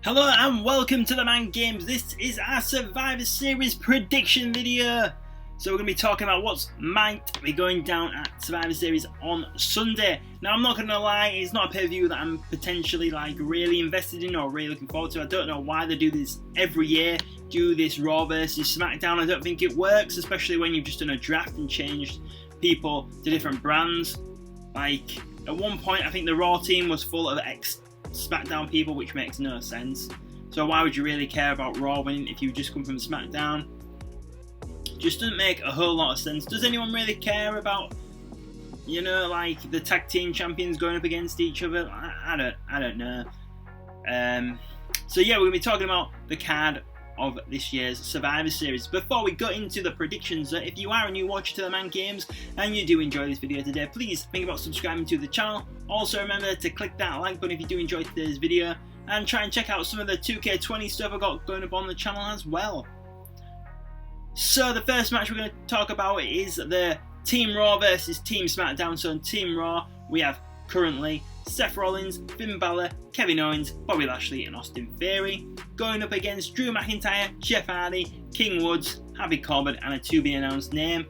Hello and welcome to TheMan Games. This is our Survivor Series prediction video. So we're going to be talking about what might be going down at Survivor Series on Sunday. Now I'm not going to lie, it's not a pay-per-view that I'm potentially really invested in or really looking forward to. I don't know why they do this every year, do this Raw versus SmackDown. I don't think it works, especially when you've just done a draft and changed people to different brands. Like at one point I think the Raw team was full of ex-SmackDown people, which makes no sense. So why would you really care about Raw winning if you just come from SmackDown? Just doesn't make a whole lot of sense. Does anyone really care about, the tag team champions going up against each other? I don't know. So yeah, we're going to be talking about the card of this year's Survivor Series. Before we go into the predictions, if you are a new watcher to TheMan Games and you do enjoy this video today, please think about subscribing to the channel. Also remember to click that like button if you do enjoy today's video, and try and check out some of the 2K20 stuff I've got going up on the channel as well. So the first match we're going to talk about is the Team Raw versus Team SmackDown. So in Team Raw we have currently Seth Rollins, Finn Balor, Kevin Owens, Bobby Lashley and Austin Theory going up against Drew McIntyre, Jeff Hardy, King Woods, Happy Corbin and a to-be-announced name.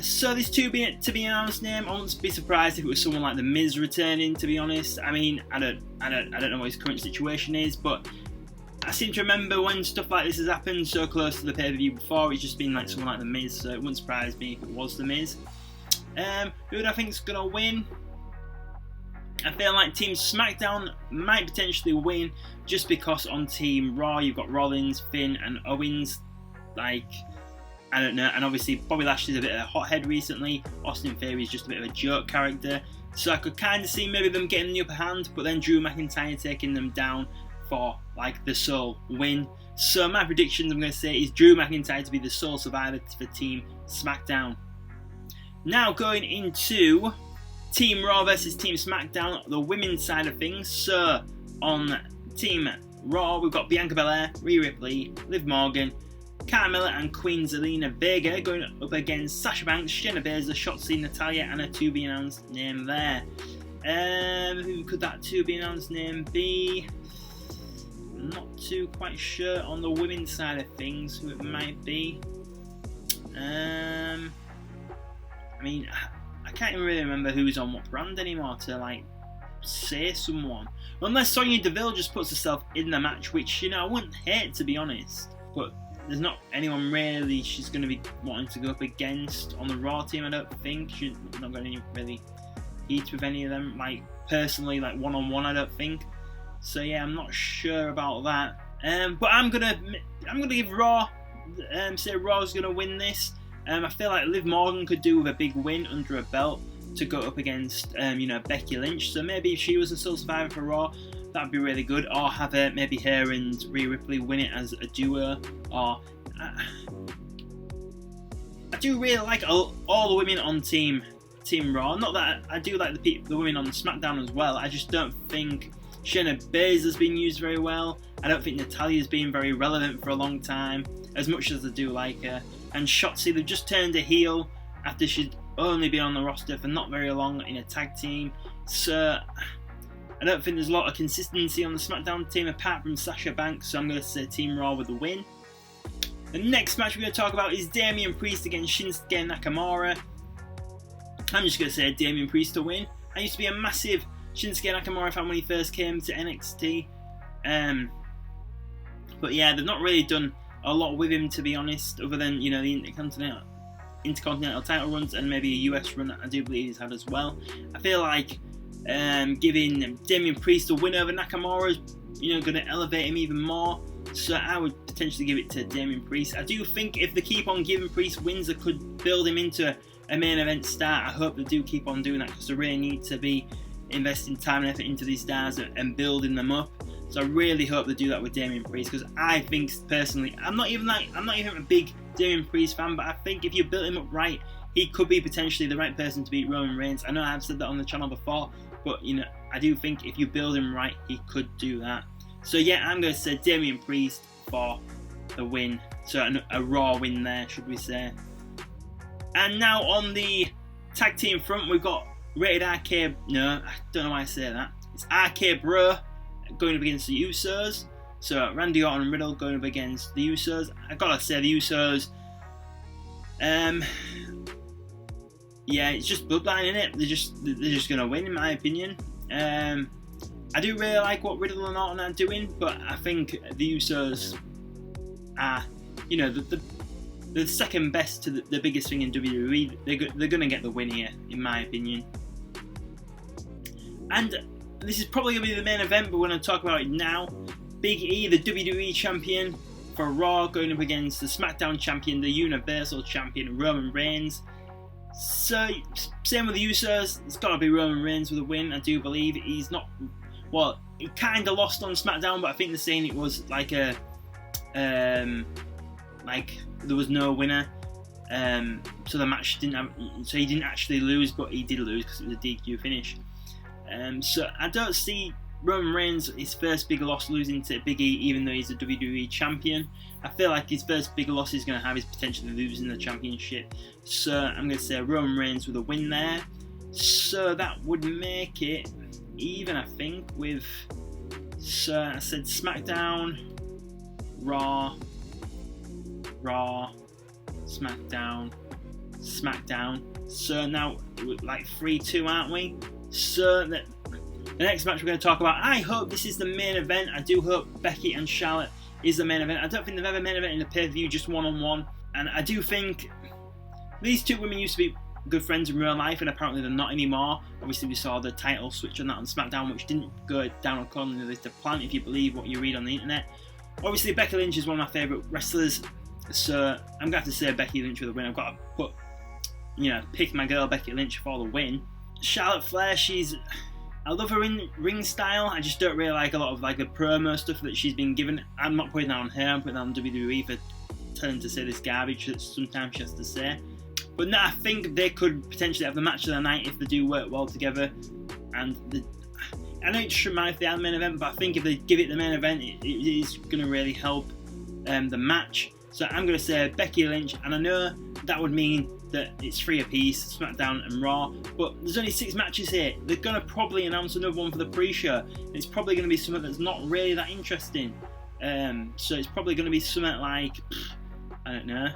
So this to-be-announced name, I wouldn't be surprised if it was someone like The Miz returning, to be honest. I mean, I don't know what his current situation is, but I seem to remember when stuff like this has happened so close to the pay-per-view before, it's just been like someone like The Miz, so it wouldn't surprise me if it was The Miz. Who do I think is going to win? I feel like Team SmackDown might potentially win just because on Team Raw you've got Rollins, Finn and Owens. I don't know, and obviously Bobby Lashley's a bit of a hothead recently. Austin Theory is just a bit of a joke character. So I could kind of see maybe them getting the upper hand, but then Drew McIntyre taking them down for the sole win. So my predictions I'm going to say is Drew McIntyre to be the sole survivor for Team SmackDown. Now going into Team Raw versus Team SmackDown, the women's side of things. So on Team Raw we've got Bianca Belair, Rhea Ripley, Liv Morgan, Carmella and Queen Zelina Vega going up against Sasha Banks, Shayna Baszler, Shotzi, Natalya and a to-be-announced name there. Who could that to-be-announced name be? I'm not too quite sure on the women's side of things who it might be. I mean, I can't even really remember who's on what brand anymore to say someone. Unless Sonya Deville just puts herself in the match, which, I wouldn't hate, to be honest. But there's not anyone really she's going to be wanting to go up against on the Raw team, I don't think. She's not going to really heat with any of them, personally, one-on-one, I don't think. So yeah, I'm not sure about that. But I'm gonna give Raw, say Raw's gonna win this. I feel like Liv Morgan could do with a big win under her belt to go up against Becky Lynch. So maybe if she was a sole survivor for Raw, that'd be really good. Or have maybe her and Rhea Ripley win it as a duo. Or I do really like all the women on Team Raw. Not that I do like the women on SmackDown as well. I just don't think Shayna Baszler's been used very well. I don't think Natalya's been very relevant for a long time, as much as I do like her. And Shotzi, they've just turned a heel after she'd only been on the roster for not very long in a tag team. So I don't think there's a lot of consistency on the SmackDown team apart from Sasha Banks, so I'm going to say Team Raw with the win. The next match we're going to talk about is Damian Priest against Shinsuke Nakamura. I'm just going to say Damian Priest to win. I used to be a massive Shinsuke Nakamura fan when he first came to NXT. But yeah, they've not really done a lot with him, to be honest, other than the Intercontinental title runs and maybe a US run that I do believe he's had as well. I feel like giving Damian Priest a win over Nakamura is going to elevate him even more. So I would potentially give it to Damian Priest. I do think if they keep on giving Priest wins, they could build him into a main event star. I hope they do keep on doing that because they really need to be investing time and effort into these stars and building them up. So I really hope they do that with Damian Priest, because I think personally, I'm not even a big Damian Priest fan, but I think if you built him up right, he could be potentially the right person to beat Roman Reigns. I know I've said that on the channel before, but I do think if you build him right, he could do that. So yeah, I'm going to say Damian Priest for the win. So a Raw win there, should we say. And now on the tag team front, we've got Rated RK. No, I don't know why I say that. It's RK Bro going up against the Usos. So Randy Orton and Riddle going up against the Usos. I gotta say the Usos. Yeah, it's just Bloodline, innit? They're just gonna win, in my opinion. I do really like what Riddle and Orton are doing, but I think the Usos are, you know, the second best to the biggest thing in WWE. They're gonna get the win here, in my opinion. And this is probably gonna be the main event, but we're gonna talk about it now. Big E, the WWE champion for Raw, going up against the SmackDown champion, the Universal champion, Roman Reigns. So, same with the Usos, it's got to be Roman Reigns with a win, I do believe. He's not, well, he kind of lost on SmackDown, but I think they're saying it was like a, like there was no winner. So the match didn't have, so he didn't actually lose, but he did lose because it was a DQ finish. So I don't see Roman Reigns, his first big loss, losing to Big E, even though he's a WWE champion. I feel like his first big loss he's going to have is potentially losing the championship. So I'm going to say Roman Reigns with a win there. So that would make it even, I think, with, so I said SmackDown, Raw, SmackDown. So now we're like 3-2, aren't we? So the next match we're going to talk about, I hope this is the main event. I do hope Becky and Charlotte is the main event. I don't think they've ever main event in a pay-per-view, just one-on-one. And I do think these two women used to be good friends in real life, and apparently they're not anymore. Obviously, we saw the title switch on that on SmackDown, which didn't go down according to plan, if you believe what you read on the internet. Obviously, Becky Lynch is one of my favourite wrestlers, so I'm going to have to say Becky Lynch with a win. I've got to put, you know, pick my girl Becky Lynch for the win. Charlotte Flair, I love her in ring style. I just don't really like a lot of like the promo stuff that she's been given. I'm not putting that on her, I'm putting that on WWE for telling to say this garbage that sometimes she has to say. But no, I think they could potentially have the match of the night if they do work well together. And I know it shouldn't matter if they have the main event, but I think if they give it the main event, it is going to really help the match. So I'm going to say Becky Lynch, and I know that would mean that it's 3 apiece, SmackDown and Raw, but there's only 6 matches here. They're going to probably announce another one for the pre-show. It's probably going to be something that's not really that interesting. So it's probably going to be something like, I don't know,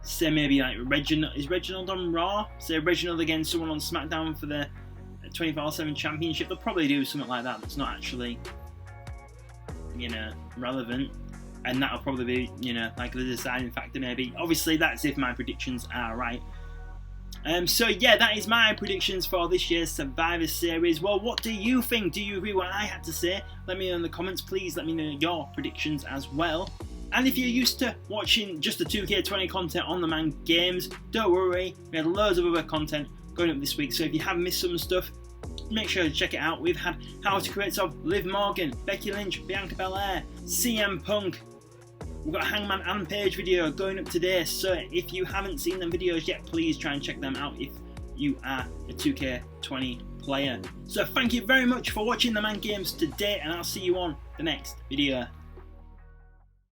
say maybe like Reginald. Is Reginald on Raw? Say Reginald against someone on SmackDown for the 24/7 championship. They'll probably do something like that that's not actually, you know, relevant. And that'll probably be, you know, like the deciding factor maybe. Obviously, that's if my predictions are right. So yeah, that is my predictions for this year's Survivor Series. Well, what do you think? Do you agree with what I had to say? Let me know in the comments. Please let me know your predictions as well. And if you're used to watching just the 2K20 content on TheMan Games, don't worry. We had loads of other content going up this week. So if you have missed some stuff, make sure to check it out. We've had How to Create of Liv Morgan, Becky Lynch, Bianca Belair, CM Punk. We've got a Hangman and Page video going up today, so if you haven't seen them videos yet, please try and check them out if you are a 2K20 player. So thank you very much for watching TheMan Games today, and I'll see you on the next video.